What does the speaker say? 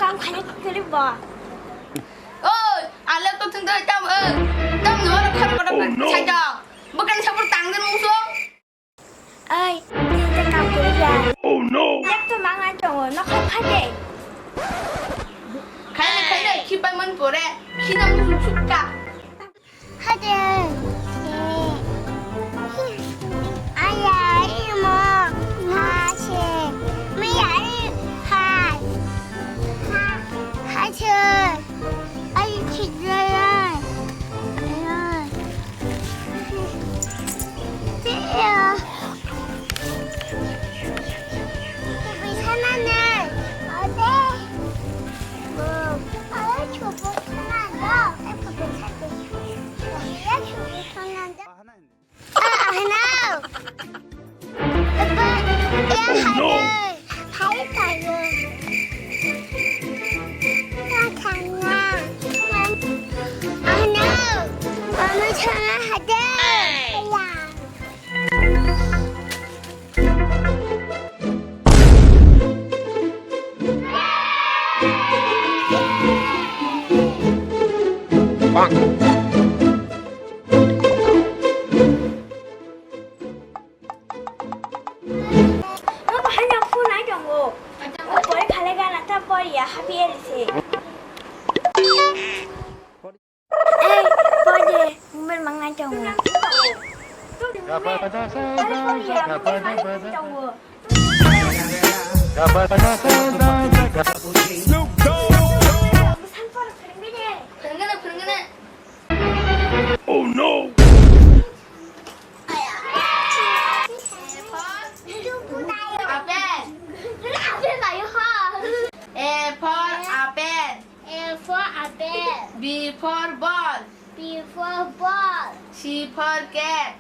Tao phải clip bò. ơi à lên tôi thương tôi tâm tâm nữa là không có được sai trò bất cảnh sao tăng lên muốn xuống Ơi, ta cầm clip ra. Oh no! Nhắc tôi mang ăn rồi nó không hết đi. cái này khi bay mình của đây khi nào muốn xuất cả 하지. 아야 이모 하시 미야이 하이 하시 아이 기다려 찌야 우리 사나는 어디 뭐 아이 초보 하나도 애플 찾고 하나. 아빠, no. 야 하늘 타요. 나 장나. 하나. 엄마 전화하자. 야. Nó có hai năm phút nãy rồi ngủ. Bởi khả năng là ta bơi ya happy edisi. Ê, bơi đi, mình mang ngay chồng ngủ. 그러네 Oh no! B for ball Before ball, C for cat